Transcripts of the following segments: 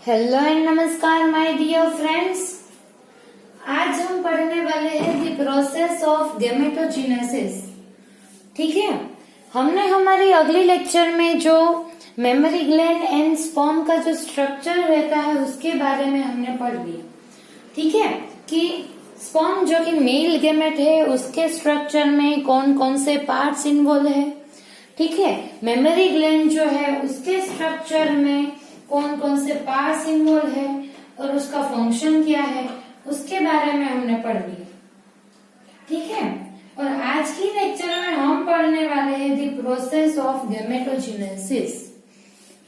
Hello and नमस्कार my dear friends. आज हम पढ़ने वाले हैं द प्रोसेस ऑफ गैमेटोजेनेसिस। ठीक है, हमने हमारी अगली लेक्चर में जो मेमोरी ग्लैंड एंड स्पर्म का जो स्ट्रक्चर रहता है उसके बारे में हमने पढ़ लिया। ठीक है, कि स्पर्म जो कि मेल गैमेट है उसके स्ट्रक्चर में कौन कौन से पार्ट्स इन्वॉल्व है। ठीक है, मेमोरी ग्लैंड जो है उसके स्ट्रक्चर में कौन कौन से पार्ट्स इन्वॉल्व है और उसका फंक्शन क्या है उसके बारे में हमने पढ़ लिया। ठीक है, और आज की लेक्चर में हम पढ़ने वाले हैं द प्रोसेस ऑफ गैमेटोजेनेसिस,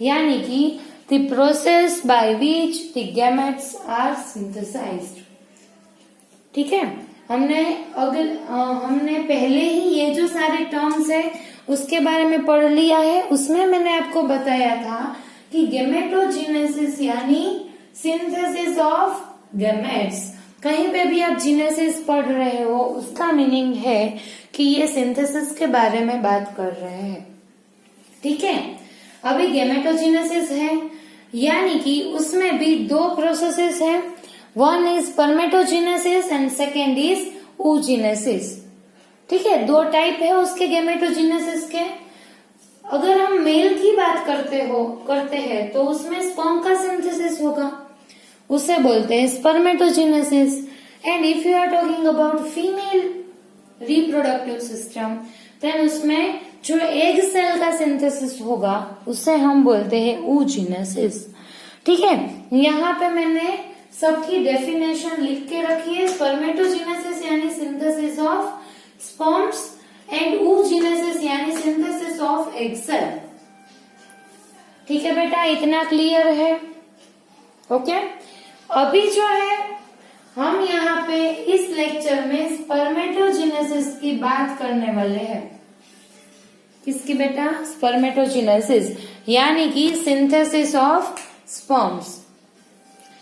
यानी कि the process by which the gametes are synthesized. ठीक है, हमने पहले ही ये जो सारे टर्म्स है उसके बारे में पढ़ लिया है। उसमें मैंने आपको बताया था कि गैमेटोजेनेसिस यानी सिंथेसिस ऑफ गैमेट्स। कहीं पे भी आप जीनेसिस पढ़ रहे हो उसका मीनिंग है कि ये सिंथेसिस के बारे में बात कर रहे हैं। ठीक है, अभी गैमेटोजेनेसिस है यानी कि उसमें भी दो प्रोसेसेस है। One is spermatogenesis and second is oogenesis। ठीक है, दो टाइप है उसके गैमेटोजेनेसिस के। अगर हम मेल की बात करते हैं तो उसमें स्पर्म का सिंथेसिस होगा, उसे बोलते हैं spermatogenesis. And if you are talking about female reproductive system then उसमें जो एग सेल का सिंथेसिस होगा उसे हम बोलते हैं oogenesis। ठीक है, यहाँ पे मैंने सबकी डेफिनेशन लिख के रखी है। स्पर्मेटोजेनेसिस यानी synthesis of sperms and oogenesis यानी सिंथेसिस ऑफ एग सेल। ठीक है बेटा, इतना क्लियर है? ओके, अभी जो है हम यहाँ पे इस लेक्चर में स्पर्मेटोजेनेसिस की बात करने वाले हैं। किसकी बेटा? स्पर्मेटोजेनेसिस यानी कि सिंथेसिस ऑफ स्पर्म्स।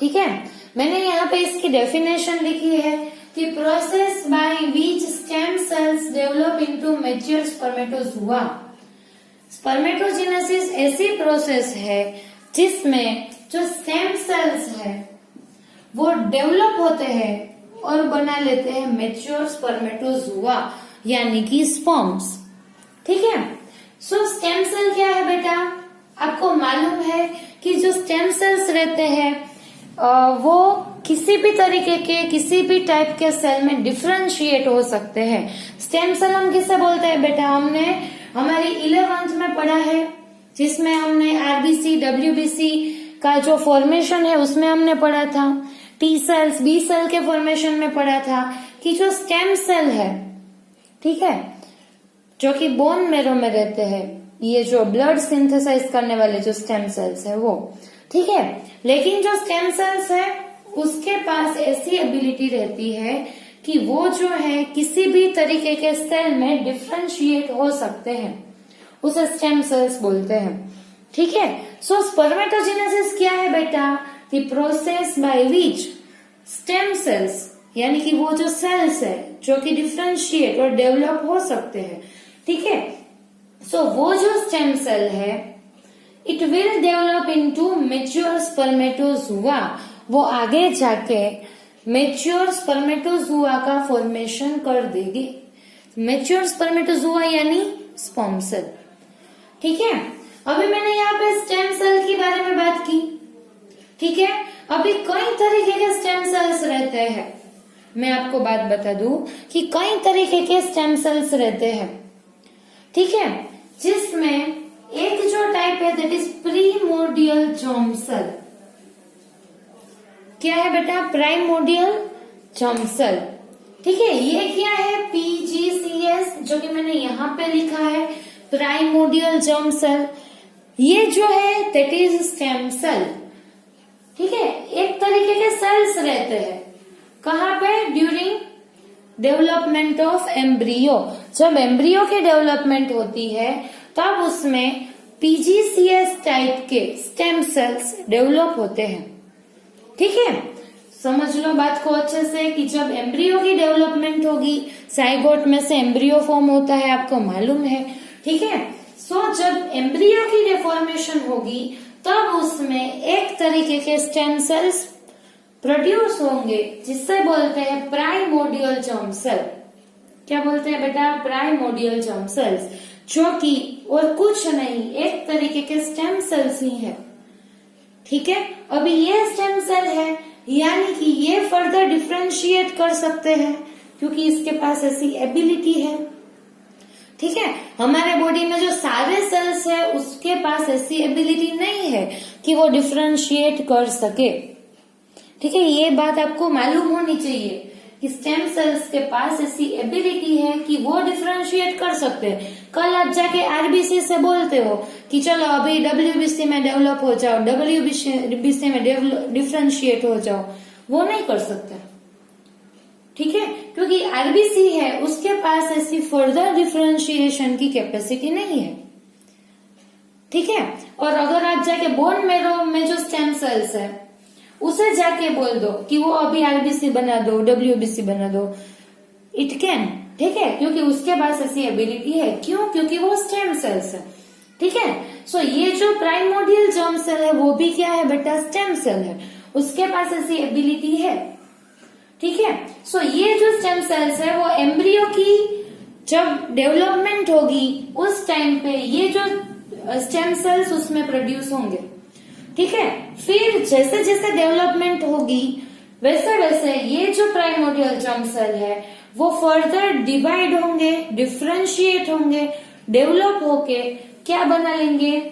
ठीक है, मैंने यहाँ पे इसकी डेफिनेशन लिखी है कि process by which stem cells develop into mature spermatozoa. Spermatogenesis ऐसी प्रोसेस है जिसमें जो स्टेम सेल्स है वो डेवलप होते हैं और बना लेते हैं मैच्योर स्पर्मेटोजुआ यानी कि स्पर्म्स। ठीक है, सो स्टेम सेल क्या है बेटा? आपको मालूम है कि जो स्टेम सेल्स रहते हैं वो किसी भी तरीके के किसी भी टाइप के सेल में डिफरेंशिएट हो सकते हैं। स्टेम सेल हम किसे बोलते हैं बेटा? हमने हमारी 11th में पढ़ा है, जिसमें हमने आरबीसी डब्ल्यूबीसी का जो फॉर्मेशन है उसमें हमने पढ़ा था। टी सेल्स बी सेल के फॉर्मेशन में पढ़ा था कि जो स्टेम सेल है, ठीक है, जो कि बोन मेरो में रहते हैं, ये जो ब्लड सिंथेसाइज करने वाले जो स्टेम सेल्स है वो। ठीक है, लेकिन जो स्टेम सेल्स है उसके पास ऐसी एबिलिटी रहती है कि वो जो है किसी भी तरीके के सेल में डिफरेंशिएट हो सकते हैं, उसे स्टेम सेल्स बोलते हैं। ठीक है, सो स्पर्मेटोजेनेसिस क्या है बेटा? The process by which stem cells यानी कि वो जो सेल्स है जो कि डिफरेंशिएट और डेवलप हो सकते हैं। ठीक है, सो वो जो स्टेम सेल है it will develop into mature spermatozoa. वो आगे जाके मैच्योर स्पर्मेटोजुआ का फॉर्मेशन कर देगी। मैच्योर स्पर्मेटोजुआ यानी स्पर्म सेल। ठीक है, अभी मैंने यहाँ पे स्टेम सेल के बारे में बात की। ठीक है, अभी कई तरीके के स्टेम सेल्स रहते हैं। मैं आपको बात बता दूं कि कई तरीके के स्टेम सेल्स रहते हैं। ठीक है, जिसमें एक जो टाइप है that is primordial germ cell. क्या है बेटा? Primordial germ cell. ठीक है, ये क्या है? पीजीसीएस, जो कि मैंने यहाँ पे लिखा है प्राइमोर्डियल जर्म सेल। ये जो है दैट इज स्टेम सेल। ठीक है, एक तरीके के सेल्स रहते हैं। कहाँ पे? During development of embryo. जब एम्ब्रियो की डेवलपमेंट होती है तब उसमें पीजीसीएस टाइप के स्टेम सेल्स डेवलप होते हैं। ठीक है, समझ लो बात को अच्छे से कि जब एम्ब्रियो की डेवलपमेंट होगी, साइगोट में से एम्ब्रियो फॉर्म होता है, आपको मालूम है। ठीक है, सो जब एम्ब्रियो की फॉर्मेशन होगी तब उसमें एक तरीके के स्टेम सेल्स प्रोड्यूस होंगे जिससे बोलते हैं प्राइमोर्डियल जर्म सेल। क्या बोलते हैं बेटा? प्राइमोर्डियल जर्म सेल्स, जो कि और कुछ नहीं, एक तरीके के स्टेम सेल्स ही है। ठीक है, अभी ये स्टेम सेल है, यानी कि ये फर्दर डिफरेंशिएट कर सकते हैं क्योंकि इसके पास ऐसी एबिलिटी है। ठीक है, हमारे बॉडी में जो सारे सेल्स है उसके पास ऐसी एबिलिटी नहीं है कि वो डिफरेंशिएट कर सके। ठीक है, ये बात आपको मालूम होनी चाहिए कि स्टेम सेल्स के पास ऐसी एबिलिटी है कि वो डिफरेंशिएट कर सकते हैं। कल आप जाके आरबीसी से बोलते हो कि चलो अभी डब्ल्यूबीसी में डेवलप हो जाओ, डब्ल्यूबीसी में डिफरेंशिएट हो जाओ, वो नहीं कर सकते। ठीक है, क्योंकि आरबीसी है उसके पास ऐसी फर्दर डिफरेंशिएशन की कैपेसिटी नहीं है। ठीक है, और अगर आप जाके बोन मैरो में जो स्टेम सेल्स है उसे जाके बोल दो कि वो अभी आरबीसी बना दो, डब्ल्यूबीसी बना दो, इट कैन। ठीक है, क्योंकि उसके पास ऐसी एबिलिटी है। क्यों? क्योंकि वो स्टेम सेल्स है। ठीक है, सो ये जो प्राइमोर्डियल जर्म सेल है वो भी क्या है बेटा? स्टेम सेल है, उसके पास ऐसी एबिलिटी है। ठीक है, सो ये जो स्टेम सेल्स है वो एम्ब्रियो की जब डेवलपमेंट होगी उस टाइम पे ये जो स्टेम सेल्स उसमें प्रोड्यूस होंगे। ठीक है, फिर जैसे जैसे डेवलपमेंट होगी वैसे वैसे ये जो प्राइमोर्डियल जर्म सेल है वो फर्दर डिवाइड होंगे, डिफरेंशिएट होंगे, डेवलप होके क्या बना लेंगे?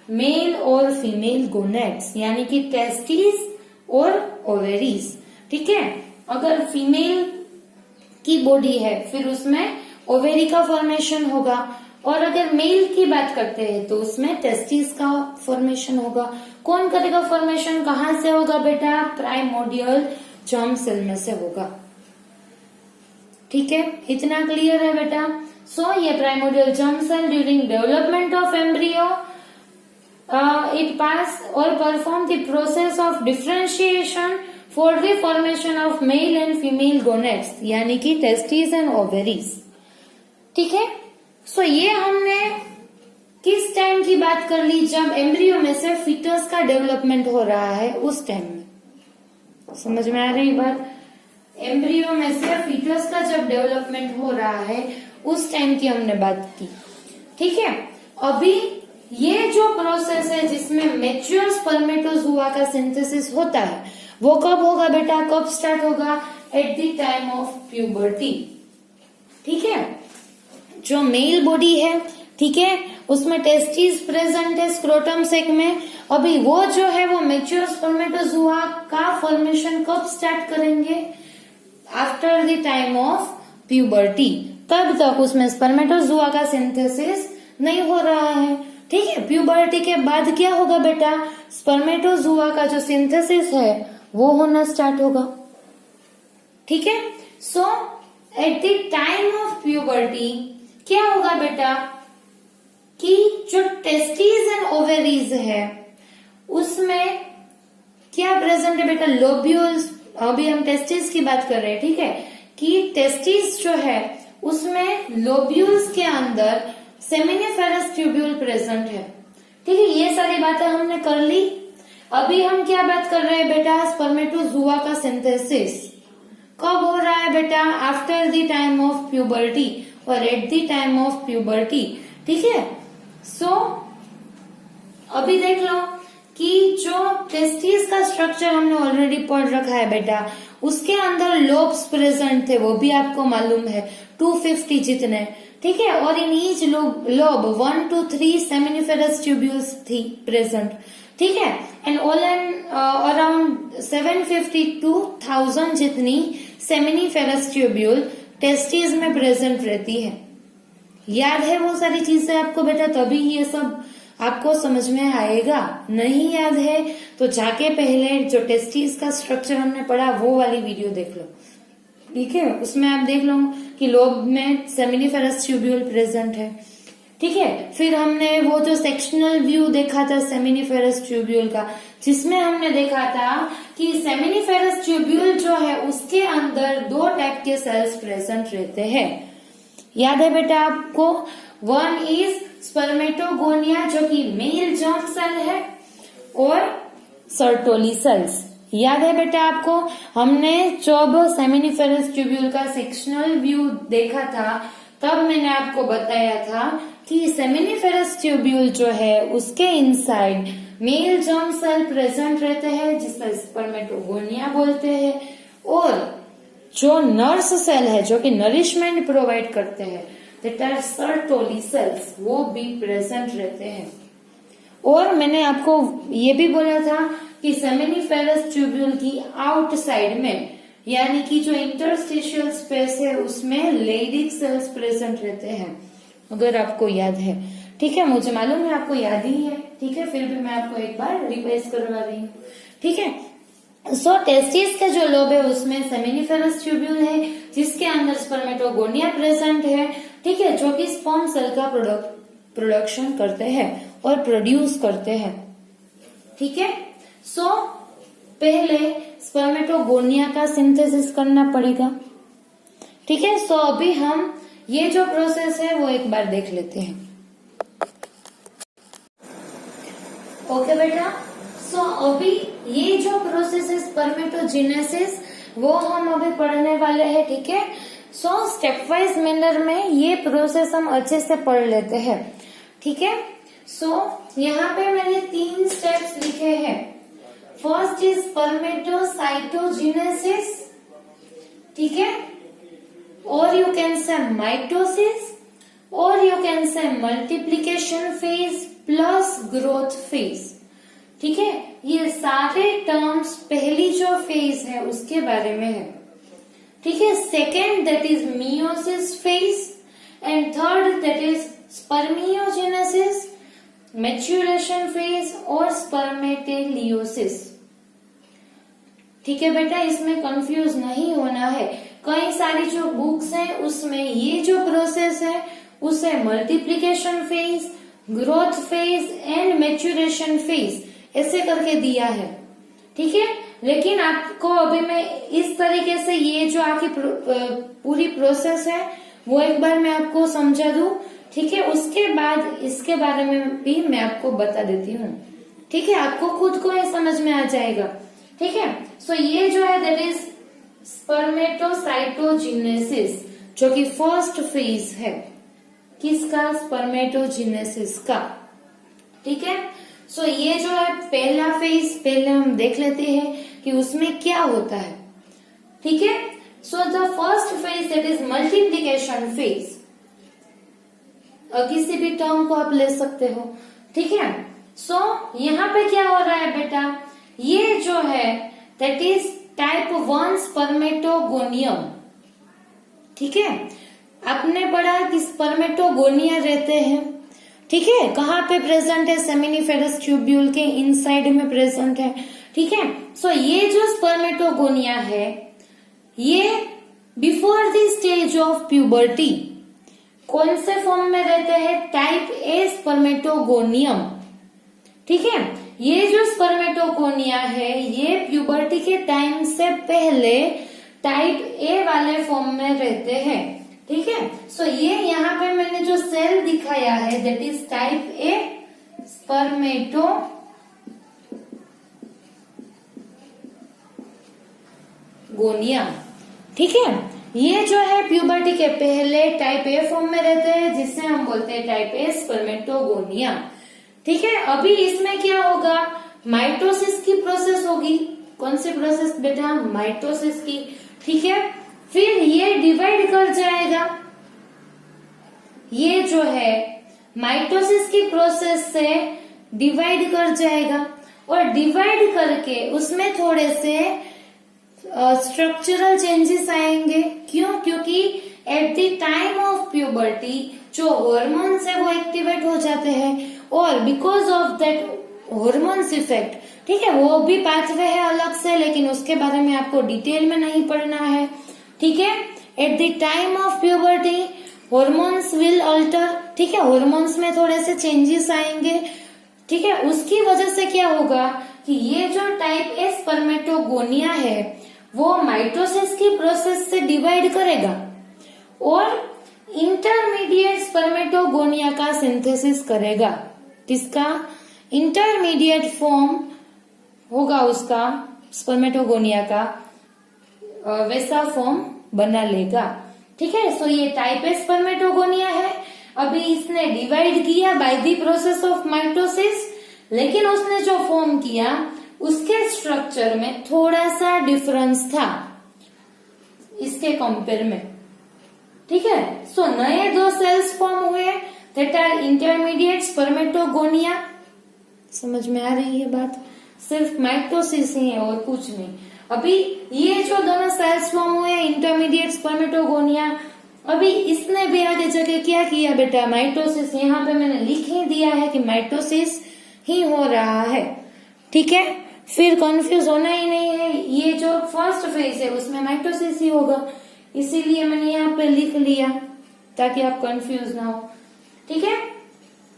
मेल और फीमेल गोनेड्स, यानी कि टेस्टिस और ओवेरीज। ठीक है, अगर फीमेल की बॉडी है फिर उसमें ओवेरी का फॉर्मेशन होगा, और अगर मेल की बात करते हैं तो उसमें टेस्टिस का फॉर्मेशन होगा। कौन करेगा फॉर्मेशन? कहां से होगा बेटा? प्राइमोर्डियल जर्म सेल में से होगा। ठीक है, इतना क्लियर है बेटा? सो ये primordial germ cell during development of embryo it pass or perform the process of differentiation for the formation of male and female gonads, यानी कि testes and ovaries। ठीक है, सो ये हमने किस टाइम की बात कर ली? जब एम्ब्रियो में से फीटस का डेवलपमेंट हो रहा है उस टाइम में। समझ में आ रही बात? एम्ब्रियो में से फीटस का जब डेवलपमेंट हो रहा है उस टाइम की हमने बात की। ठीक है, अभी ये जो प्रोसेस है जिसमें मैच्योर स्पर्मेटोजुआ का सिंथेसिस होता है वो कब होगा बेटा? कब स्टार्ट होगा? Eight the time of puberty. ठीक है, जो मेल बॉडी है, ठीक है, उसमें टेस्टिस प्रेजेंट है स्क्रोटम सेक में। अभी वो जो है वो मैच्योर स्पर्मेटोजुआ का फॉर्मेशन कब स्टार्ट करेंगे? After the time of puberty. तब तक उसमें स्पर्मेटोजुआ का सिंथेसिस नहीं हो रहा है। ठीक है, प्यूबर्टी के बाद क्या होगा बेटा? स्पर्मेटोजुआ का जो सिंथेसिस है वो होना स्टार्ट होगा। ठीक है, so at the time of puberty क्या होगा बेटा कि जो टेस्टिस एंड ओवेरीज है उसमें क्या प्रेजेंट है बेटा? लोब्यूल्स। अभी हम टेस्टिस की बात कर रहे हैं। ठीक है, कि टेस्टिस जो है उसमें लोब्यूल्स के अंदर सेमिनिफेरस ट्यूब्यूल प्रेजेंट है। ठीक है, ये सारी बातें हमने कर ली। अभी हम क्या बात कर रहे हैं बेटा? स्पर्मेटोजुआ का सिंथेसिस कब हो रहा है बेटा? After the time of puberty और at the time of puberty. ठीक है, सो अभी देख लो कि जो टेस्टिस का स्ट्रक्चर हमने ऑलरेडी पढ़ रखा है बेटा, उसके अंदर लोब्स प्रेजेंट थे, वो भी आपको मालूम है, 250 जितने। ठीक है, और in each lobe 1 to 3 seminiferous tubules थी प्रेजेंट। ठीक है, and all and around 750 to 1000 जितनी सेमिनिफेरस ट्यूब्यूल टेस्टिस में प्रेजेंट रहती है। याद है वो सारी चीजें आपको बेटा? तभी ये सब आपको समझ में आएगा। नहीं याद है तो जाके पहले जो टेस्टिस का स्ट्रक्चर हमने पढ़ा वो वाली वीडियो देख लो। ठीक है, उसमें आप देख लो कि लोब में सेमिनिफेरस ट्यूब्यूल प्रेजेंट है। ठीक है, फिर हमने वो जो सेक्शनल व्यू देखा था सेमिनिफेरस ट्यूब्यूल का, जिसमें हमने देखा था कि सेमिनिफेरस ट्यूब्यूल जो है उसके अंदर 2 टाइप के सेल्स प्रेजेंट रहते हैं। याद है बेटा आपको? वन इज स्पर्मेटोगोनिया जो कि मेल जर्म सेल है, और सर्टोली सेल्स। याद है बेटा आपको, हमने जब सेमिनिफेरस ट्यूब्यूल का सेक्शनल व्यू देखा था तब मैंने आपको बताया था कि सेमिनिफेरस ट्यूब्यूल जो है उसके inside male germ cell present रहते हैं जिसे स्पर्मेटोगोनिया बोलते हैं, और जो नर्स सेल है जो कि नरिशमेंट प्रोवाइड करते हैं दैट आर सर्टोली सेल्स, वो भी प्रेजेंट रहते हैं। और मैंने आपको ये भी बोला था कि सेमिनिफेरस ट्यूब्यूल की आउटसाइड में यानी कि जो इंटरस्टिशियल स्पेस है उसमें लेडिक सेल्स प्रेजेंट रहते हैं, अगर आपको याद है। ठीक है, मुझे मालूम है आपको याद ही है, ठीक है, फिर भी मैं आपको एक बार रिवाइज करवा रही हूँ। ठीक है, सो टेस्टिस का जो लोब है उसमें सेमिनिफेरस ट्यूब्यूल है जिसके अंदर स्पर्मेटोगोनिया प्रेजेंट है। ठीक है, जो कि स्पर्म सेल का प्रोडक्शन करते हैं और प्रोड्यूस करते हैं। ठीक है, सो पहले स्पर्मेटोगोनिया का सिंथेसिस करना पड़ेगा। ठीक है, सो अभी हम ये जो प्रोसेस है वो एक बार देख लेते हैं। ओके बेटा, सो अभी ये जो प्रोसेस है स्पर्मेटोजेनेसिस वो हम अभी पढ़ने वाले हैं। ठीक है, सो स्टेप वाइज मैनर में ये प्रोसेस हम अच्छे से पढ़ लेते हैं। ठीक है, सो यहाँ पे मैंने 3 स्टेप्स लिखे हैं। फर्स्ट इज स्पर्मेटोसाइटोजेनेसिस, ठीक है, और यू कैन से माइटोसिस, और you can say multiplication phase plus growth phase. ठीक है, ये सारे टर्म्स पहली जो फेज है उसके बारे में है। ठीक है, second that is meiosis phase, and third that is spermiogenesis, maturation phase और स्पर्मेटेलियोसिस। ठीक है बेटा, इसमें कंफ्यूज नहीं होना है। कई सारी जो बुक्स हैं उसमें ये जो प्रोसेस है उसे multiplication phase, growth phase and maturation phase ऐसे करके दिया है। ठीक है, लेकिन आपको अभी मैं इस तरीके से ये जो आपकी पूरी प्रोसेस है वो एक बार मैं आपको समझा दूं। ठीक है, उसके बाद इसके बारे में भी मैं आपको बता देती हूँ। ठीक है, आपको खुद को ये समझ में आ जाएगा। ठीक है, सो ये जो है दैट इज स्पर्मेटोसाइटोजेनेसिस, जो कि फर्स्ट फेज है किसका, स्पर्मेटोजेनेसिस का। ठीक है, सो ये जो है पहला फेज, पहले हम देख लेते हैं कि उसमें क्या होता है। ठीक है, so the first phase that is multiplication phase, किसी भी टर्म को आप ले सकते हो। ठीक है, सो यहाँ पे क्या हो रहा है बेटा, ये जो है दैट इज टाइप 1 स्पर्मेटोगोनियम। ठीक है, आपने पढ़ा कि स्पर्मेटोगोनिया रहते हैं। ठीक है, कहाँ पे प्रेजेंट है, सेमिनिफेरस ट्यूब्यूल के इनसाइड में प्रेजेंट है। ठीक है, सो ये जो स्पर्मेटोगोनिया है ये before the stage of puberty कौन से फॉर्म में रहते हैं, टाइप ए स्पर्मेटोगोनियम। ठीक है, ये जो स्पर्मेटोगोनिया है ये प्यूबर्टी के टाइम से पहले टाइप ए वाले फॉर्म में रहते हैं। ठीक है, सो ये यहाँ पे मैंने जो सेल दिखाया है that is type A spermatogonia. ठीक है, ये जो है प्यूबर्टी के पहले टाइप ए फॉर्म में रहते हैं जिससे हम बोलते हैं टाइप ए स्पर्मेटोगोनिया। ठीक है, अभी इसमें क्या होगा, माइटोसिस की प्रोसेस होगी। कौन सी प्रोसेस बेटा, माइटोसिस की। ठीक है, फिर ये डिवाइड कर जाएगा, ये जो है माइटोसिस की प्रोसेस से डिवाइड कर जाएगा और डिवाइड करके उसमें थोड़े से स्ट्रक्चरल चेंजेस आएंगे। क्यों, क्योंकि eight the time of puberty जो हॉर्मोन्स है वो एक्टिवेट हो जाते हैं और because of that hormones effect, ठीक है, वो भी पाथवे है अलग से, लेकिन उसके बारे में आपको डिटेल में नहीं पढ़ना है। ठीक है, at the time of puberty hormones will alter. ठीक है, हॉर्मोन्स में थोड़े से चेंजेस आएंगे। ठीक है, उसकी वजह से क्या होगा कि ये जो टाइप ए स्पर्मेटोगोनिया है वो माइटोसिस की प्रोसेस से डिवाइड करेगा और इंटरमीडिएट स्पर्मेटोगोनिया का सिंथेसिस करेगा। किसका, इंटरमीडिएट फॉर्म होगा उसका स्पर्मेटोगोनिया का, वैसा फॉर्म बना लेगा। ठीक है, सो ये टाइप ए स्पर्मेटोगोनिया है। अभी इसने डिवाइड किया bye the process of mitosis, लेकिन उसने जो फॉर्म किया उसके स्ट्रक्चर में थोड़ा सा डिफरेंस था इसके कंपेयर में। ठीक है, सो नए दो सेल्स फॉर्म हुए, दैट आर इंटरमीडिएट स्पर्मेटोगोनिया। समझ में आ रही है बात? सिर्फ माइटोसिस ही है और कुछ नहीं। अभी ये जो दोनों सेल्स फॉर्म हुए इंटरमीडिएट स्पर्मेटोगोनिया, अभी इसने भी आगे जाके क्या किया बेटा, माइटोसिस, यहाँ पे मैंने लिख ही दिया है कि माइटोसिस ही हो रहा है। ठीक है, फिर कंफ्यूज होना ही नहीं है, ये जो फर्स्ट फेज है उसमें माइटोसिस ही होगा, इसीलिए मैंने यहाँ पे लिख लिया ताकि आप कंफ्यूज ना हो। ठीक है,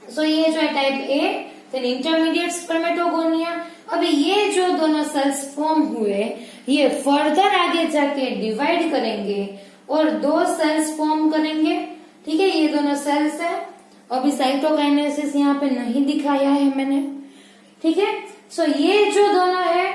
सो ये जो है टाइप ए, फिर इंटरमीडिएट स्पर्मेटोगोनिया। अभी ये जो दोनों सेल्स फॉर्म हुए ये फर्दर आगे जाके डिवाइड करेंगे और दो सेल्स फॉर्म करेंगे। ठीक है, ये दोनों सेल्स है। अभी साइटोकाइनेसिस यहाँ पे नहीं दिखाया है मैंने। ठीक है, सो ये जो दोनों है,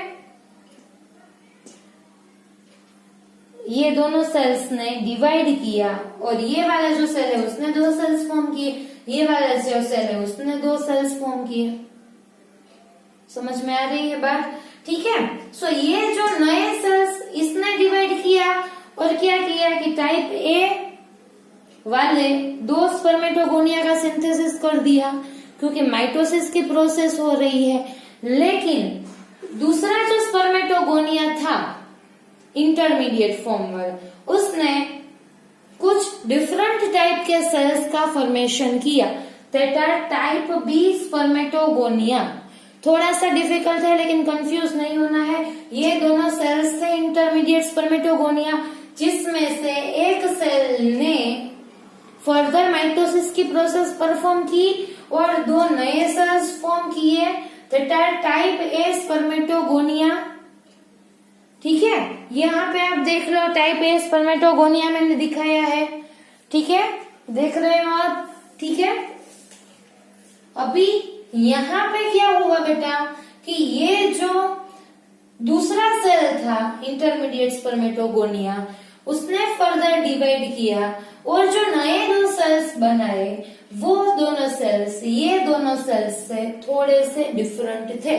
ये दोनों सेल्स ने डिवाइड किया और ये वाला जो सेल है उसने दो सेल्स फॉर्म किए, ये वाला जो सेल है उसने दो सेल्स फॉर्म किए। समझ में आ रही है बात? ठीक है, सो ये जो नए सेल्स इसने डिवाइड किया और क्या किया कि टाइप ए वाले दो स्पर्मेटोगोनिया का सिंथेसिस कर दिया, क्योंकि माइटोसिस की प्रोसेस हो रही है। लेकिन दूसरा जो स्पर्मेटोगोनिया था इंटरमीडिएट फॉर्म वाला, उसने कुछ डिफरेंट टाइप के सेल्स का फॉर्मेशन किया, that are type B spermatogonia. थोड़ा सा डिफिकल्ट है लेकिन कंफ्यूज नहीं होना है। ये दोनों सेल्स थे इंटरमीडिएट स्पर्मेटोगोनिया, जिसमें से एक सेल ने फर्दर माइटोसिस की प्रोसेस परफॉर्म की और दो नए सेल्स फॉर्म किए, that are type A spermatogonia. ठीक है, यहाँ पे आप देख लो टाइप ए स्पर्मेटोगोनिया मैंने दिखाया है। ठीक है, देख रहे हो आप? ठीक है, अभी यहाँ पे क्या हुआ बेटा कि ये जो दूसरा सेल था इंटरमीडिएट स्पर्मेटोगोनिया, उसने फर्दर डिवाइड किया और जो नए दो सेल्स बनाए वो दोनों सेल्स ये दोनों सेल्स से थोड़े से डिफरेंट थे।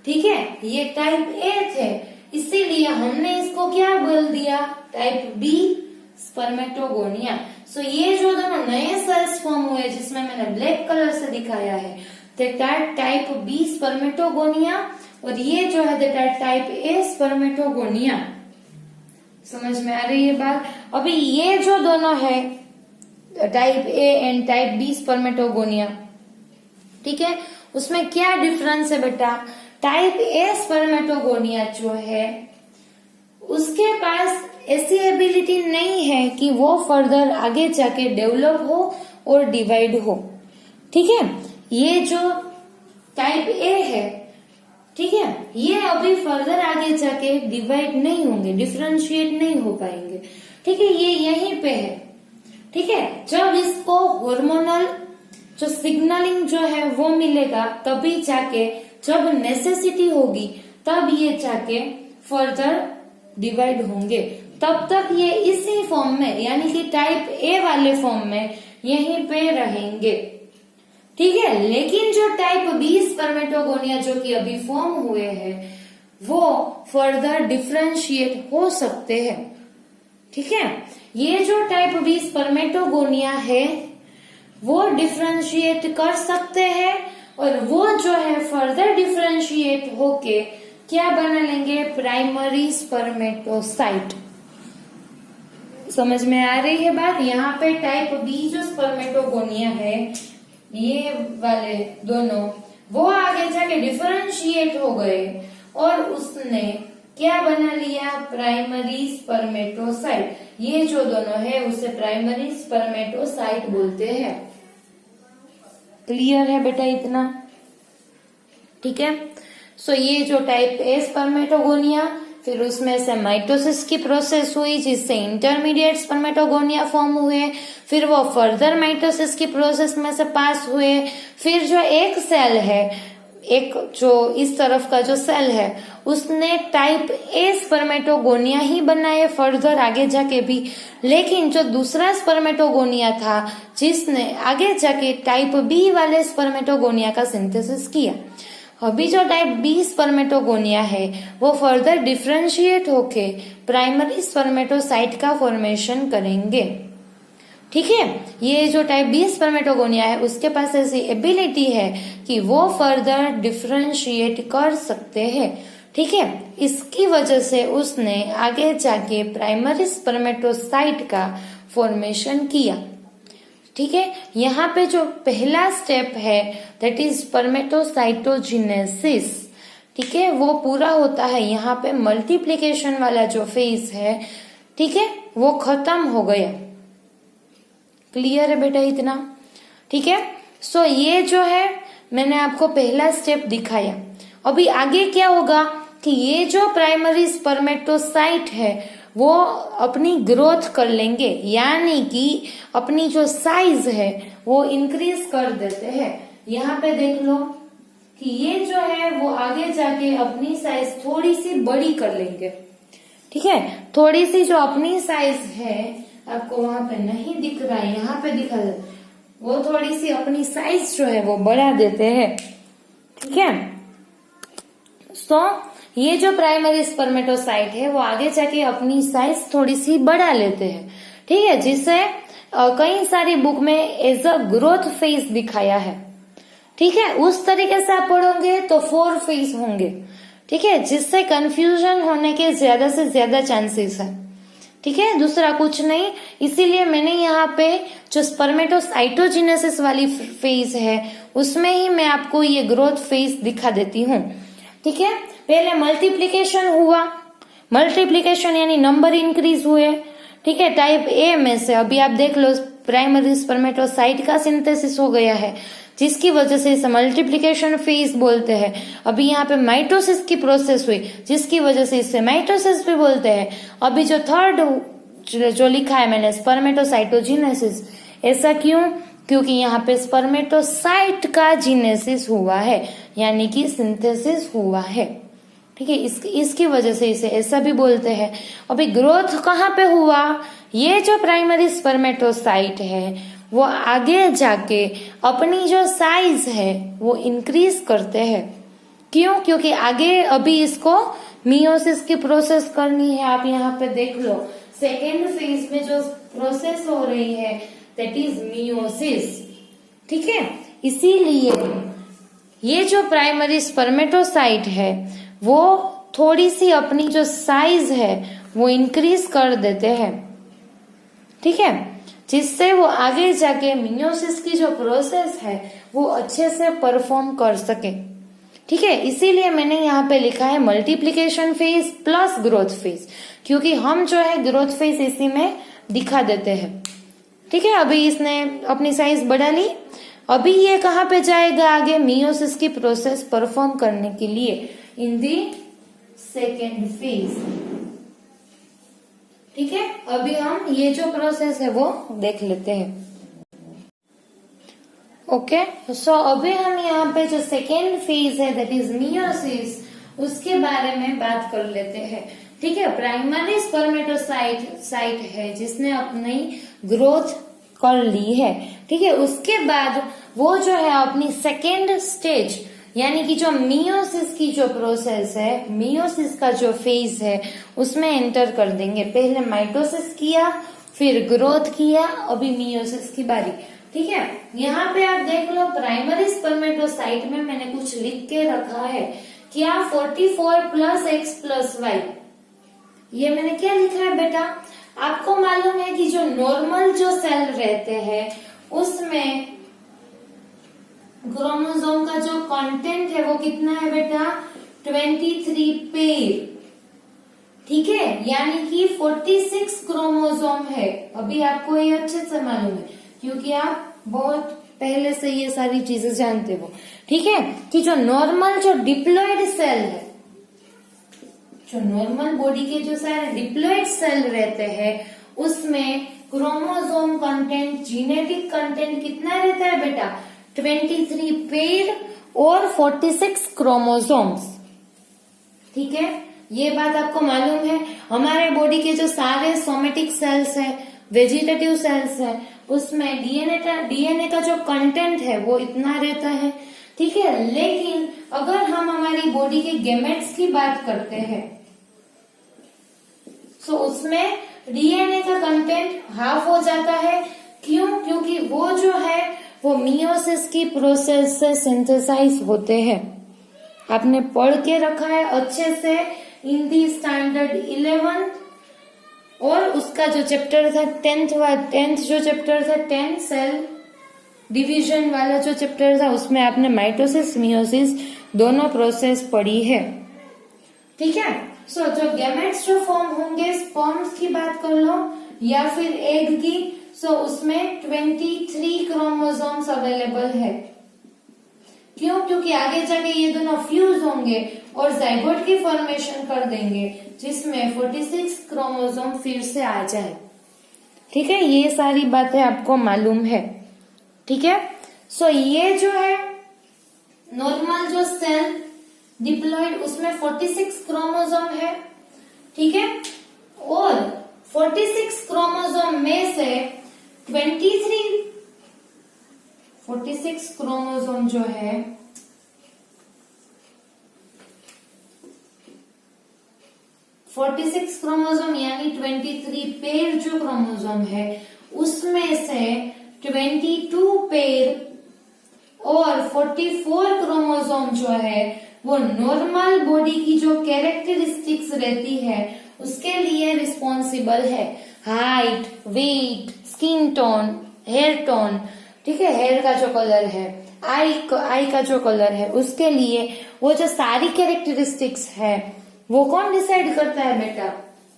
ठीक है, ये टाइप ए थे, इसीलिए हमने इसको क्या बोल दिया, टाइप बी स्पर्मेटोगोनिया। सो ये जो दोनों नए सेल्स फॉर्म हुए जिसमें मैंने ब्लैक कलर से दिखाया है, that are type B spermatogonia, और ये जो है that are type A spermatogonia. समझ में आ रही है बात? अभी ये जो दोनों है type A and type B spermatogonia, ठीक है, उसमें क्या डिफरेंस है बेटा? टाइप ए स्पर्मेटोगोनिया जो है उसके पास ऐसी एबिलिटी नहीं है कि वो फर्दर आगे जाके डेवलप हो और डिवाइड हो। ठीक है, ये जो टाइप ए है, ठीक है, ये अभी फर्दर आगे जाके डिवाइड नहीं होंगे, डिफरेंशिएट नहीं हो पाएंगे। ठीक है, ये यहीं पे है। ठीक है, जब इसको हार्मोनल जो सिग्नलिंग जो है वो मिलेगा तभी जाके, जब नेसेसिटी होगी तब ये जाके फर्दर डिवाइड होंगे। तब तक ये इसी फॉर्म में यानी कि टाइप ए वाले फॉर्म में यहीं पे रहेंगे। ठीक है, लेकिन जो टाइप बी स्पर्मेटोगोनिया जो कि अभी फॉर्म हुए हैं वो फर्दर डिफरेंशिएट हो सकते हैं। ठीक है, ये जो टाइप बी स्पर्मेटोगोनिया है वो डिफरेंशिएट कर सकते हैं और वो जो है फर्दर डिफरेंशिएट होके क्या बना लेंगे, प्राइमरी स्पर्मेटोसाइट। समझ में आ रही है बात? यहाँ पे टाइप बी जो स्पर्मेटोगोनिया है ये वाले दोनों वो आगे जाके डिफरेंशिएट हो गए और उसने क्या बना लिया, प्राइमरी स्पर्मेटोसाइट। ये जो दोनों है उसे प्राइमरी स्पर्मेटोसाइट बोलते हैं। क्लियर है बेटा इतना? ठीक है, सो ये जो टाइप ए स्पर्मेटोगोनिया फिर उसमें से माइटोसिस की प्रोसेस हुई जिससे इंटरमीडिएट स्पर्मेटोगोनिया फॉर्म हुए, फिर वो फर्दर माइटोसिस की प्रोसेस में से पास हुए, फिर जो एक सेल है, एक जो इस तरफ का जो सेल है उसने टाइप ए स्पर्मेटोगोनिया ही बनाए फर्दर आगे जाके भी, लेकिन जो दूसरा स्पर्मेटोगोनिया था जिसने आगे जाके टाइप बी वाले स्पर्मेटोगोनिया का सिंथेसिस किया। अभी जो टाइप बी स्पर्मेटोगोनिया है वो फर्दर डिफ्रेंशिएट होके प्राइमरी स्पर्मेटोसाइट का फॉर्मेशन करेंगे। ठीक है, ये जो टाइप बी स्पर्मेटोगोनिया है उसके पास ऐसी एबिलिटी है कि वो फर्दर डिफ्रेंशिएट कर सकते हैं। ठीक है, इसकी वजह से उसने आगे जाके प्राइमरी स्पर्मेटोसाइट का फॉर्मेशन किया। ठीक है, यहाँ पे जो पहला स्टेप है दैट इज स्पर्मेटोसाइटोजेनेसिस, ठीक है, वो पूरा होता है। यहाँ पे मल्टीप्लिकेशन वाला जो फेज है, ठीक है, वो खत्म हो गया। क्लियर है बेटा इतना? ठीक है, सो ये जो है मैंने आपको पहला स्टेप दिखाया। अभी आगे क्या होगा कि ये जो प्राइमरी स्पर्मेटोसाइट है वो अपनी ग्रोथ कर लेंगे, यानी कि अपनी जो साइज है वो इंक्रीज कर देते हैं। यहाँ पे देख लो कि ये जो है वो आगे जाके अपनी साइज थोड़ी सी बड़ी कर लेंगे। ठीक है, थोड़ी सी जो अपनी साइज है, आपको वहां पे नहीं दिख रहा है, यहाँ पे दिखा दे, वो थोड़ी सी अपनी साइज जो है वो बढ़ा देते हैं। ठीक है, तो ये जो प्राइमरी स्पर्मेटोसाइट है वो आगे जाके अपनी साइज थोड़ी सी बढ़ा लेते हैं। ठीक है, जिससे कई सारी बुक में एज अ ग्रोथ फेज दिखाया है। ठीक है, उस तरीके से आप पढ़ोगे तो 4 फेज होंगे। ठीक है, जिससे कंफ्यूजन होने के ज्यादा से ज्यादा चांसेस है। ठीक है, दूसरा कुछ नहीं, इसीलिए मैंने यहाँ पे जो स्पर्मेटोसाइटोजेनेसिस वाली फेज है उसमें ही मैं आपको ये ग्रोथ फेज दिखा देती हूँ। ठीक है, पहले मल्टीप्लिकेशन हुआ, मल्टीप्लिकेशन यानी नंबर इंक्रीज हुए। ठीक है, टाइप ए में से अभी आप देख लो प्राइमरी स्पर्मेटोसाइट का सिंथेसिस हो गया है, जिसकी वजह से इसे मल्टीप्लिकेशन फेज बोलते हैं। अभी यहाँ पे माइटोसिस की प्रोसेस हुई जिसकी वजह से इसे माइटोसिस भी बोलते हैं। अभी जो थर्ड जो लिखा है मैंने स्पर्मेटोसाइटोजेनेसिस, ऐसा क्यों? क्योंकि यहाँ पे स्पर्मेटोसाइट का जीनेसिस हुआ है, यानी कि सिंथेसिस हुआ है। ठीक है, इसकी वजह से इसे ऐसा भी बोलते हैं। अभी ग्रोथ कहाँ पे हुआ? ये जो प्राइमरी स्पर्मेटोसाइट है वो आगे जाके अपनी जो साइज है वो इंक्रीज करते हैं। क्यों? क्योंकि आगे अभी इसको मियोसिस की प्रोसेस करनी है। आप यहाँ पे देख लो सेकेंड फेज में जो प्रोसेस हो रही है दैट इज मियोसिस। ठीक है, इसीलिए ये जो प्राइमरी स्पर्मेटोसाइट है वो थोड़ी सी अपनी जो साइज है वो इंक्रीज कर देते हैं। ठीक है, जिससे वो आगे जाके मियोसिस की जो प्रोसेस है वो अच्छे से परफॉर्म कर सके। ठीक है, इसीलिए मैंने यहाँ पे लिखा है multiplication phase plus growth phase, क्योंकि हम जो है ग्रोथ फेज इसी में दिखा देते हैं। ठीक है, अभी इसने अपनी साइज बढ़ा ली, अभी ये कहाँ पे जाएगा आगे? मियोसिस की प्रोसेस परफॉर्म करने के लिए इन दी सेकेंड फेज। ठीक है, अभी हम ये जो प्रोसेस है वो देख लेते हैं। ओके, सो अभी हम यहाँ पे जो सेकेंड फेज है दैट इज मियोसिस, उसके बारे में बात कर लेते हैं। ठीक है, प्राइमरी स्पर्मेटोसाइट है जिसने अपनी ग्रोथ कर ली है। ठीक है, उसके बाद वो जो है अपनी सेकेंड स्टेज यानी कि जो मियोसिस की जो प्रोसेस है, मियोसिस का जो फेज है उसमें एंटर कर देंगे। पहले माइटोसिस किया, फिर ग्रोथ किया, अभी मियोसिस की बारी। ठीक है, यहाँ पे आप देख लो प्राइमरी स्पर्मेटोसाइट में मैंने कुछ लिख के रखा है। क्या? 44 प्लस एक्स प्लस वाई। ये मैंने क्या लिखा है बेटा? आपको मालूम है कि जो नॉर्मल जो सेल रहते हैं उसमें क्रोमोसोम का जो कंटेंट है वो कितना है बेटा? 23 पेयर। ठीक है, यानी कि 46 क्रोमोसोम है। अभी आपको ये अच्छे से मालूम है क्योंकि आप बहुत पहले से ये सारी चीजें जानते हो। ठीक है, कि जो नॉर्मल जो डिप्लॉयड सेल है, जो नॉर्मल बॉडी के जो सारे डिप्लॉइड सेल रहते हैं उसमें क्रोमोसोम कंटेंट, जीनेटिक कंटेंट कितना रहता है बेटा? 23 पेयर और 46 क्रोमोसोम्स। ठीक है, ये बात आपको मालूम है। हमारे बॉडी के जो सारे सोमेटिक सेल्स है, वेजिटेटिव सेल्स है, उसमें डीएनए का जो कंटेंट है वो इतना रहता है। ठीक है, लेकिन अगर हम हमारी बॉडी के गैमेट्स की बात करते हैं तो उसमें डीएनए का कंटेंट हाफ हो जाता है। क्यों? क्योंकि वो जो है वो मियोसिस की प्रोसेस से सिंथेसाइज होते हैं। आपने पढ़ के रखा है अच्छे से इन दी स्टैंडर्ड 11 और उसका जो चैप्टर था 10th जो चैप्टर था 10 सेल डिवीजन वाला जो चैप्टर था उसमें आपने माइटोसिस मियोसिस दोनों प्रोसेस पढ़ी है। ठीक है, सो जो गैमेट्स जो फॉर्म होंगे, स्पर्म्स की बात कर लो या फिर एग की, सो उसमें 23 क्रोमोसोम्स अवेलेबल है। क्यों? क्योंकि आगे जाके ये दोनों फ्यूज होंगे और जाइगोट की फॉर्मेशन कर देंगे जिसमें 46 क्रोमोसोम फिर से आ जाए। ठीक है, ये सारी बातें आपको मालूम है। ठीक है, सो ये जो है नॉर्मल जो सेल डिप्लॉइड उसमें 46 क्रोमोसोम है। ठीक है, और 46 क्रोमोसोम में से 46 क्रोमोसोम जो है 46 क्रोमोसोम यानी 23 पेयर जो क्रोमोसोम है उसमें से 22 पेयर और 44 क्रोमोसोम जो है वो नॉर्मल बॉडी की जो कैरेक्टरिस्टिक्स रहती है उसके लिए रिस्पॉन्सिबल है। Height, weight, skin tone, hair tone, ठीक है, हेयर का जो कलर है, आई का जो कलर है, उसके लिए वो जो सारी कैरेक्टरिस्टिक्स है वो कौन डिसाइड करता है बेटा?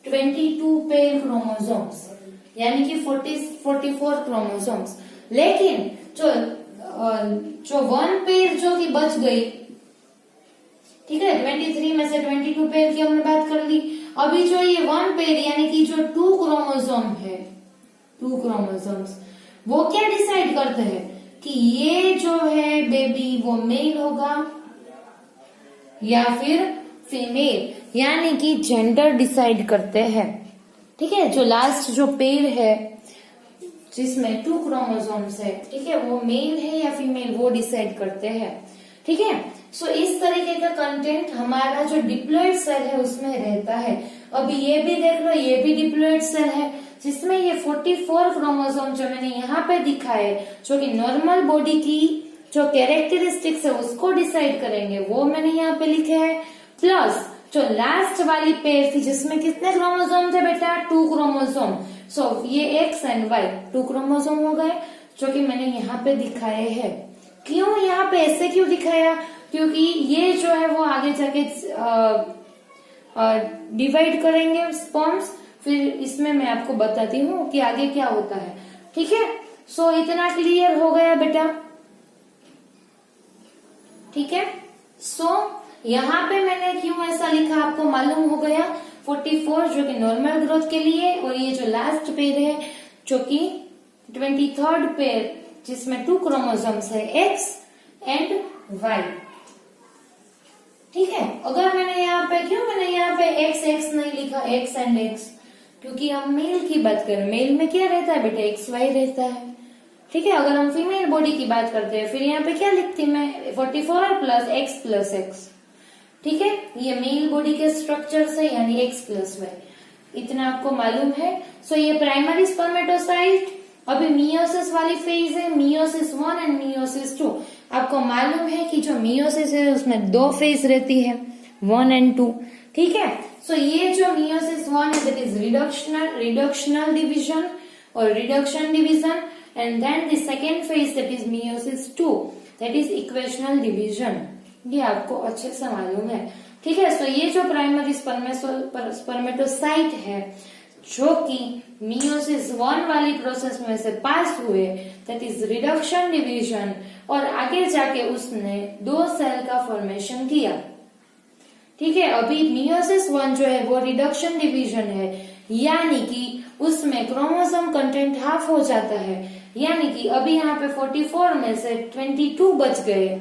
22 पेयर क्रोमोसोम्स यानी कि 44 क्रोमोसोम्स। लेकिन जो 1 पेयर जो की बच गई, ठीक है, 23 में से 22 पेयर की हमने बात कर ली। अभी जो ये 1 पेयर यानी कि जो 2 क्रोमोसोम है, 2 क्रोमोसोम्स, वो क्या डिसाइड करते हैं कि ये जो है बेबी वो मेल होगा या फिर फीमेल, यानी कि जेंडर डिसाइड करते हैं। ठीक है, जो लास्ट जो पेयर है जिसमें 2 क्रोमोसोम्स है, ठीक है, वो मेल है या फीमेल वो डिसाइड करते हैं। ठीक है, सो इस तरीके का कंटेंट हमारा जो डिप्लॉइड सेल है उसमें रहता है। अभी ये भी देख लो, ये भी डिप्लॉइड सेल है जिसमें ये 44 क्रोमोसोम जो मैंने यहाँ पे दिखा है जो कि नॉर्मल बॉडी की जो कैरेक्टरिस्टिक्स है उसको डिसाइड करेंगे, वो मैंने यहाँ पे लिखे हैं। प्लस जो लास्ट वाली पेयर थी जिसमें कितने क्रोमोसोम थे बेटा? 2 क्रोमोसोम। सो ये एक्स एंड वाई 2 क्रोमोसोम हो गए जो कि मैंने यहाँ पे दिखाए हैं। क्यों यहाँ पे ऐसे क्यों दिखाया? क्योंकि ये जो है वो आगे जाके डिवाइड करेंगे स्पर्म्स, फिर इसमें मैं आपको बताती हूँ कि आगे क्या होता है। ठीक है, सो इतना क्लियर हो गया बेटा? ठीक है, सो यहाँ पे मैंने क्यों ऐसा लिखा आपको मालूम हो गया। 44 जो कि नॉर्मल ग्रोथ के लिए, और ये जो लास्ट पेयर है जो कि 23rd पेयर जिसमें 2 क्रोमोसोम्स है, एक्स एंड वाई। ठीक है, अगर मैंने यहाँ पे एक्स नहीं लिखा, एक्स एंड एक्स, क्योंकि हम मेल की बात करें, मेल में क्या रहता है बेटा? एक्स वाई रहता है। ठीक है, अगर हम फीमेल बॉडी की बात करते हैं फिर यहाँ पे क्या लिखती मैं? 44 प्लस एक्स। ठीक है, ये मेल बॉडी के स्ट्रक्चर से यानी एक्स प्लस वाई, इतना आपको मालूम है। सो ये प्राइमरी स्पर्मेटोसाइट अभी मियोसिस वाली फेज है, मियोसिस 1 एंड मियोसिस 2। आपको मालूम है कि जो मियोसिस है उसमें 2 फेज रहती है, 1 एंड 2। ठीक है, सो ये जो मियोसिस 1 है दैट इज रिडक्शनल डिवीजन और reduction division, and then the second phase that is meiosis 2 that is equational division. ये आपको अच्छे से मालूम है। ठीक है, सो ये जो प्राइमरी स्पर्मेटोसाइट है जो कि मियोसिस 1 वाली प्रोसेस में से पास हुए दैट इज रिडक्शन डिवीजन, और आगे जाके उसने 2 सेल का फॉर्मेशन किया। ठीक है। अभी मियोसिस 1 जो है वो रिडक्शन डिवीजन है, यानी कि उसमें क्रोमोसोम कंटेंट हाफ हो जाता है, यानी कि अभी यहाँ पे 44 में से 22 बच गए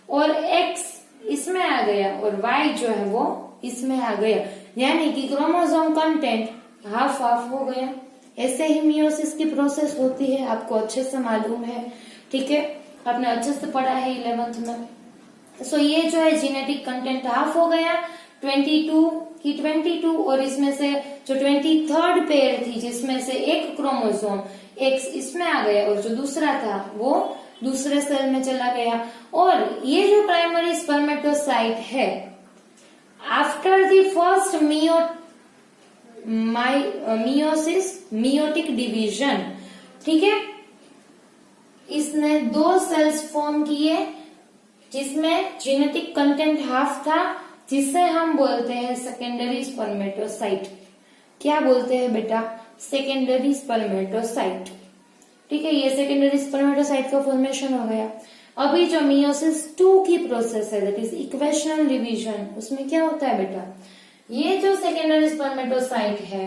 और X इसमें आ गया और Y जो है वो इसमें आ गया, यानी कि क्रोमोसोम कंटेंट हाफ हाफ हो गया। ऐसे ही मियोसिस की प्रोसेस होती है, आपको अच्छे से मालूम है, ठीक है, आपने अच्छे से पढ़ा है 11th में। सो ये जो है जेनेटिक कंटेंट हाफ हो गया 22 की 22, और इसमें से जो 23rd पेयर थी जिसमें से एक क्रोमोसोम X इसमें आ गया और जो दूसरा था वो दूसरे सेल में चला गया। और ये जो प्राइमरी स्पर्मेटोसाइट है, after the first meiosis meiotic division, ठीक है, इसने 2 सेल्स फॉर्म किए जिसमें जेनेटिक कंटेंट हाफ था, जिसे हम बोलते हैं सेकेंडरी स्पर्मेटोसाइट। क्या बोलते हैं बेटा? Secondary spermatocyte. ठीक है, ये सेकेंडरी स्पर्मेटोसाइट का फॉर्मेशन हो गया। अभी जो मियोसिस 2 की प्रोसेस है, दैट इज इक्वेशनल डिवीजन, उसमें क्या होता है बेटा? ये जो सेकेंडरी स्पर्मेटोसाइट है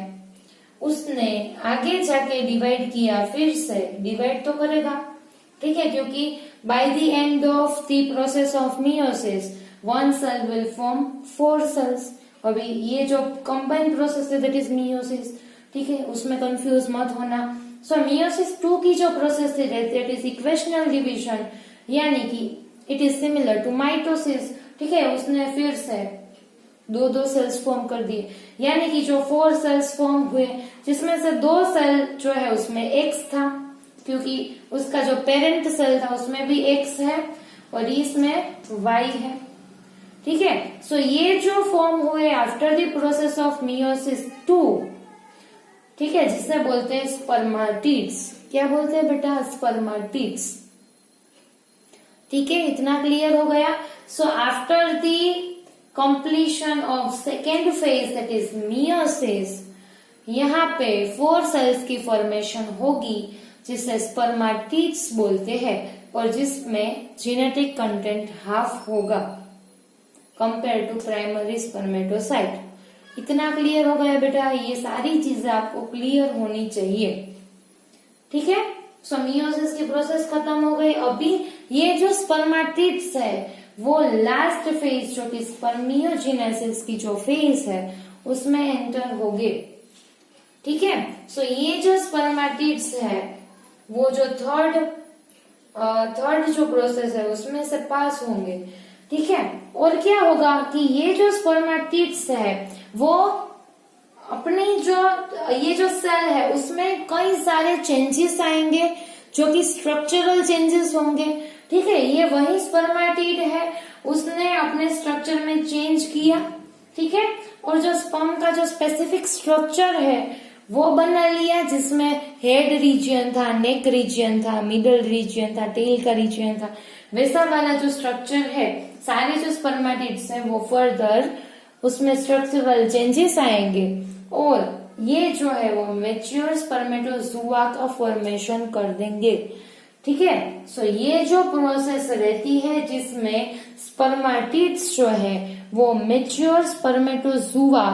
उसने आगे जाके डिवाइड किया, फिर से डिवाइड तो करेगा, ठीक है, क्योंकि by the end of the process of meiosis 1 cell will form 4 cells. अभी ये जो कंबाइंड प्रोसेस है दैट इज मियोसिस, ठीक है, उसमें कंफ्यूज मत होना। सो मियोसिस 2 की जो प्रोसेस है दैट इज इक्वेशनल डिवीजन, यानी कि it is similar to mitosis, ठीक है, उसने फिर से 2 सेल्स फॉर्म कर दिए, यानी कि जो 4 सेल्स फॉर्म हुए जिसमें से 2 सेल जो है उसमें X था, क्योंकि उसका जो पेरेंट सेल था उसमें भी X है और इसमें Y है, ठीक है। सो ये जो फॉर्म हुए after the process of meiosis 2, ठीक है, जिसे बोलते हैं स्पर्माटिड्स। क्या बोलते हैं बेटा? स्पर्माटिड्स। ठीक है, इतना क्लियर हो गया। So after the completion of second phase that is meiosis, यहाँ पे 4 सेल्स की फॉर्मेशन होगी जिसे स्पर्माटिड्स बोलते हैं और जिसमें जेनेटिक कंटेंट हाफ होगा कंपेयर टू प्राइमरी स्पर्मेटोसाइट। इतना क्लियर हो गया बेटा? ये सारी चीजें आपको क्लियर होनी चाहिए, ठीक है। सो मियोसिस की प्रोसेस खत्म हो गई। अभी ये जो स्पर्माटिड्स है वो लास्ट फेज जो कि स्पर्मियोजेनेसिस की जो फेज है उसमें एंटर हो गए, ठीक है। सो ये जो स्पर्माटिड्स है वो जो थर्ड जो प्रोसेस है उसमें से पास होंगे, ठीक है। और क्या होगा कि ये जो स्पर्माटिड्स है वो अपनी ये जो सेल है उसमें कई सारे चेंजेस आएंगे जो कि स्ट्रक्चरल चेंजेस होंगे, ठीक है। ये वही स्पर्मेटिड है, उसने अपने स्ट्रक्चर में चेंज किया, ठीक है, और जो स्पर्म का जो स्पेसिफिक स्ट्रक्चर है वो बना लिया, जिसमें हेड रीजियन था, नेक रीजियन था, मिडल रीजियन था, टेल का रीजियन था, वैसा वाला जो स्ट्रक्चर है सारे जो स्पर्मेटिड्स है वो फर्दर उसमें स्ट्रक्चरल चेंजेस आएंगे और ये जो है वो मैच्योर स्पर्मेटोजुआ का फॉर्मेशन कर देंगे, ठीक है। सो ये जो प्रोसेस रहती है जिसमें स्पर्मेटिड्स जो है वो मैच्योर स्पर्मेटोजुआ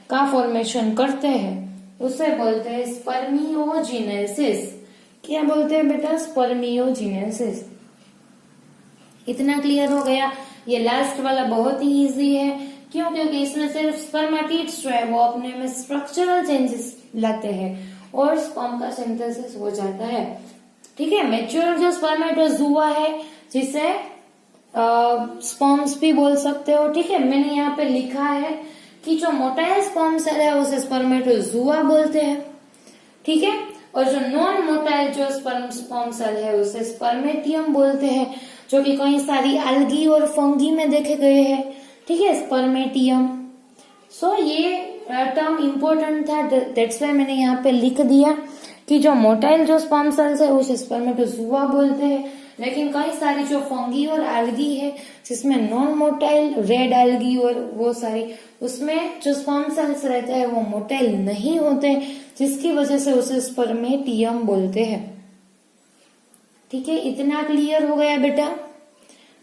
का फॉर्मेशन करते हैं उसे बोलते हैं स्पर्मियोजेनेसिस। क्या बोलते हैं बेटा? स्पर्मियोजेनेसिस। इतना क्लियर हो गया? ये लास्ट वाला बहुत ही इजी है, क्यों? क्योंकि इसमें सिर्फ स्पर्मेटिड्स जो है वो अपने में स्ट्रक्चरल चेंजेस लाते हैं और स्पर्म का सिंथेसिस हो जाता है, ठीक है। मैच्योर जो स्पर्मेटोजुआ है जिसे स्पर्म्स भी बोल सकते हो, ठीक है। मैंने यहाँ पे लिखा है कि जो मोटाइल स्पर्म सेल है उसे स्पर्मेटोजुआ बोलते हैं, ठीक है, और जो नॉन मोटाइल जो स्पर्म सेल है उसे स्पर्मेटियम बोलते हैं, जो कि कई सारी एल्गी और फंगी में देखे गए हैं, ठीक है, स्पर्मेटियम। सो ये टर्म इम्पोर्टेंट था, दैट्स वाई मैंने यहाँ पे लिख दिया कि जो मोटाइल जो स्पर्म सेल्स है उसे स्पर्मेटोजुआ बोलते हैं, लेकिन कई सारी जो फंगी और एल्गी है जिसमें नॉन मोटाइल रेड एल्गी और वो सारी, उसमें जो स्पर्म सेल्स रहते हैं वो मोटाइल नहीं होते, जिसकी वजह से उसे स्पर्मेटियम बोलते हैं, ठीक है। इतना क्लियर हो गया बेटा?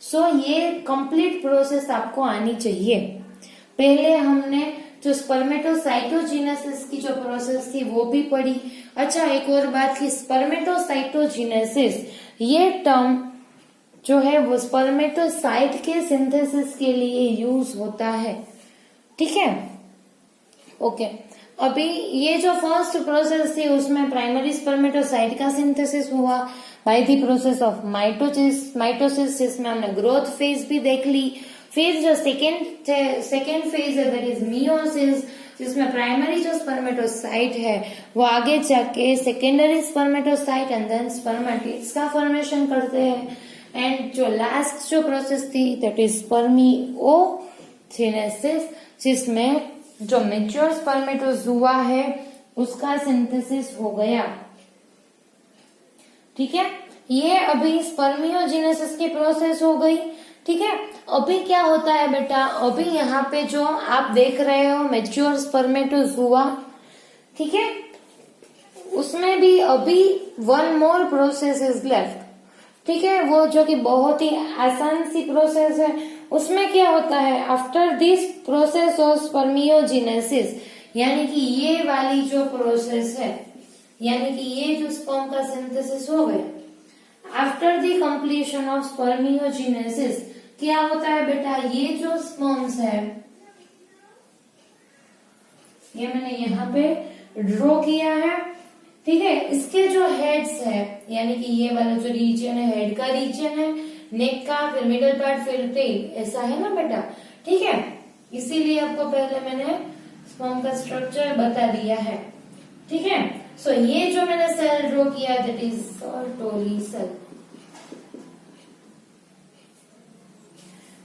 सो ये कंप्लीट प्रोसेस आपको आनी चाहिए। पहले हमने जो स्पर्मेटोसाइटोजेनेसिस की जो प्रोसेस थी वो भी पढ़ी। अच्छा, एक और बात की, स्पर्मेटोसाइटोजेनेसिस ये टर्म जो है वो स्पर्मेटोसाइट के सिंथेसिस के लिए यूज होता है। ठीक है, ओके। अभी ये जो फर्स्ट प्रोसेस थी उसमें प्राइमरी स्पर्मेटोसाइट का सिंथेसिस हुआ by the process of mitosis, जिसमें हमने ग्रोथ फेज भी देख ली। फिर जो सेकेंड फेज है दैट इज मियोसिस, जिसमें प्राइमरी जो स्पर्मेटोसाइट है वो आगे जाके secondary spermatocyte and then spermatids का फॉर्मेशन करते हैं। एंड जो लास्ट जो प्रोसेस थी दैट इज स्पर्मियोजेनेसिस, जिसमें जो मैच्योर स्पर्मेटोजुआ है उसका सिंथेसिस हो गया। ठीक है, ये अभी स्पर्मियोजेनेसिस की प्रोसेस हो गई। ठीक है, अभी क्या होता है बेटा, अभी यहाँ पे जो आप देख रहे हो मैच्योर स्पर्मेटोजुआ, ठीक है, उसमें भी अभी one more process is left. ठीक है, वो जो कि बहुत ही आसान सी प्रोसेस है। उसमें क्या होता है, after this process of spermiogenesis, यानी कि ये वाली जो प्रोसेस है, यानी कि ये जो स्पर्म का सिंथेसिस हो गया, after the completion of spermiogenesis क्या होता है बेटा, ये जो स्पर्म्स है, ये मैंने यहाँ पे ड्रॉ किया है। ठीक है, इसके जो हेड्स है, यानी कि ये वाला जो रीजन है हेड का रीजन है, नेक का, फिर मिडल पार्ट, फिर टेल, ऐसा है ना बेटा। ठीक है, इसीलिए आपको पहले मैंने स्पर्म का स्ट्रक्चर बता दिया है। ठीक है, सो ये जो मैंने सेल ड्रॉ किया दैट इज सर्टोली सेल।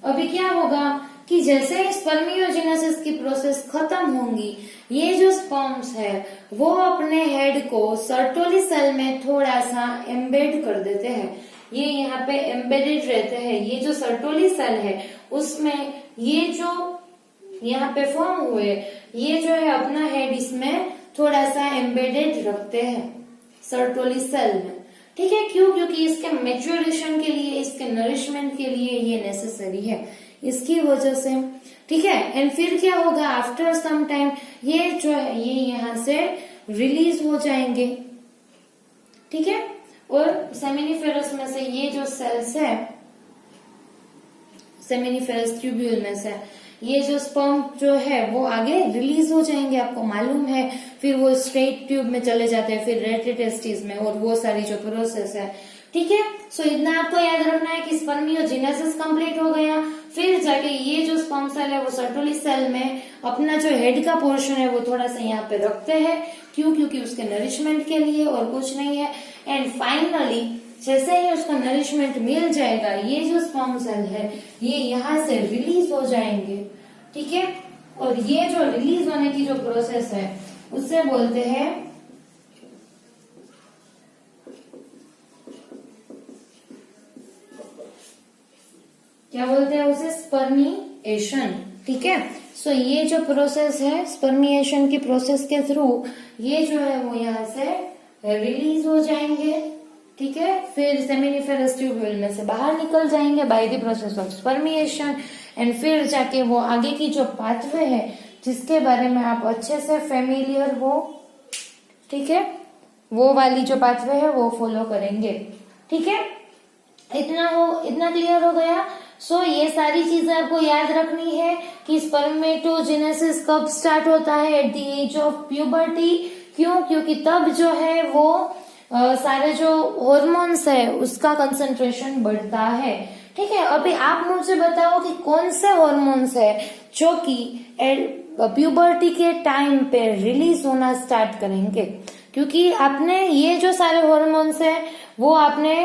अभी क्या होगा कि जैसे स्पर्मियोजेनेसिस की प्रोसेस खत्म होंगी, ये जो स्पर्म्स है वो अपने हेड को सर्टोली सेल में थोड़ा सा एम्बेड कर देते हैं। ये यहाँ पे एम्बेडेड रहते हैं। ये जो सर्टोली सेल है उसमें ये जो यहाँ पे फॉर्म हुए, ये जो है अपना हेड इसमें थोड़ा सा एम्बेडेड रखते हैं सर्टोली सेल में। ठीक है, क्यों? क्योंकि इसके मैच्योरेशन के लिए, इसके नरिशमेंट के लिए ये नेसेसरी है, इसकी वजह से। ठीक है, एंड फिर क्या होगा, आफ्टर सम टाइम ये जो है ये यहाँ से रिलीज हो जाएंगे। ठीक है, और सेमिनिफेरस में से ये जो सेल्स है, सेमिनिफेरस ट्यूब्यूल में से ये जो स्पर्म जो है वो आगे रिलीज हो जाएंगे, आपको मालूम है। फिर वो स्ट्रेट ट्यूब में चले जाते हैं, फिर रेट्रोटेस्टिस में, और वो सारी जो प्रोसेस है। ठीक है, सो इतना आपको याद रखना है कि स्पर्मियोजेनेसिस कंप्लीट हो गया, फिर जाके ये जो स्पर्म सेल है वो सर्टोली सेल में अपना जो हेड का पोर्शन है वो थोड़ा सा यहाँ पे रखते हैं। क्यों? क्योंकि उसके नरिशमेंट के लिए, और कुछ नहीं है। एंड फाइनली जैसे ही उसको नरिशमेंट मिल जाएगा, ये जो स्पर्म सेल है ये यहाँ से रिलीज हो जाएंगे। ठीक है, और ये जो रिलीज होने की जो प्रोसेस है उससे बोलते हैं क्या बोलते हैं उसे, स्पर्मिएशन। ठीक है, सो ये जो प्रोसेस है स्पर्मिएशन की प्रोसेस के थ्रू ये जो है वो यहाँ से रिलीज हो जाएंगे। ठीक है, फिर सेमिनिफेरस ट्यूब्यूल में से बाहर निकल जाएंगे bye the process of spermiation. And फिर जाके वो आगे की जो पाथवे है जिसके बारे में आप अच्छे से फेमिलियर हो, ठीक है, वो वाली जो पाथवे है वो फॉलो करेंगे। ठीक है, इतना क्लियर हो गया। सो ये सारी चीजें आपको याद रखनी है कि स्पर्मेटोजेनेसिस कब स्टार्ट होता है, at the age of puberty. क्यों? क्योंकि तब जो है वो सारे जो हॉर्मोन्स है उसका कंसंट्रेशन बढ़ता है। ठीक है, अभी आप मुझे बताओ कि कौन से हॉर्मोन्स है जो कि प्यूबर्टी के टाइम पे रिलीज होना स्टार्ट करेंगे। क्योंकि आपने ये जो सारे हॉर्मोन्स है वो आपने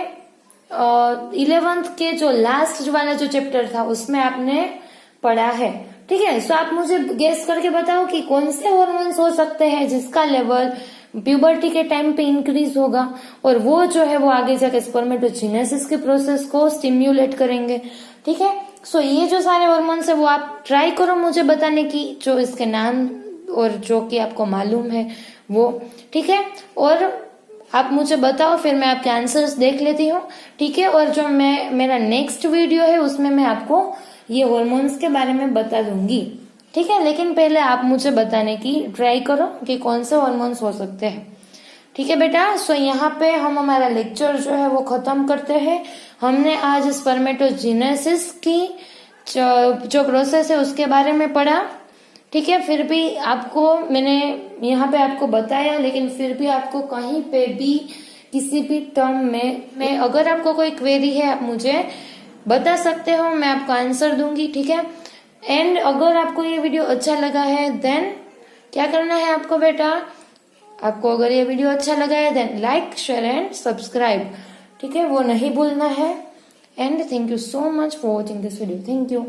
11th के जो लास्ट वाला जो चैप्टर था उसमें आपने पढ़ा है। ठीक है, सो आप मुझे गेस करके बताओ कि कौन से हॉर्मोन्स हो सकते हैं जिसका लेवल प्यूबर्टी के टाइम पे इंक्रीज होगा, और वो जो है वो आगे जाके स्पर्मेटोजेनेसिस के प्रोसेस को स्टिम्युलेट करेंगे। ठीक है, सो ये जो सारे हॉर्मोन्स है वो आप ट्राई करो मुझे बताने की, जो इसके नाम और जो कि आपको मालूम है वो। ठीक है, और आप मुझे बताओ, फिर मैं आपके आंसर्स देख लेती हूँ। ठीक है, और जो मेरा नेक्स्ट वीडियो है उसमें मैं आपको ये हॉर्मोन्स के बारे में बता दूंगी। ठीक है, लेकिन पहले आप मुझे बताने की ट्राई करो कि कौन से हॉर्मोन्स हो सकते हैं। ठीक है बेटा, सो यहाँ पे हम हमारा लेक्चर जो है वो खत्म करते हैं। हमने आज स्पर्मेटोजेनेसिस की जो प्रोसेस है उसके बारे में पढ़ा। ठीक है, फिर भी आपको मैंने यहाँ पे आपको बताया, लेकिन फिर भी आपको कहीं पे भी किसी भी टर्म में अगर आपको कोई क्वेरी है आप मुझे बता सकते हो, मैं आपको आंसर दूंगी। ठीक है, एंड अगर आपको ये वीडियो अच्छा लगा है देन क्या करना है आपको बेटा, आपको अगर ये वीडियो अच्छा लगा है then like share and subscribe. ठीक है, वो नहीं भूलना है। And thank you so much for watching this video. Thank you.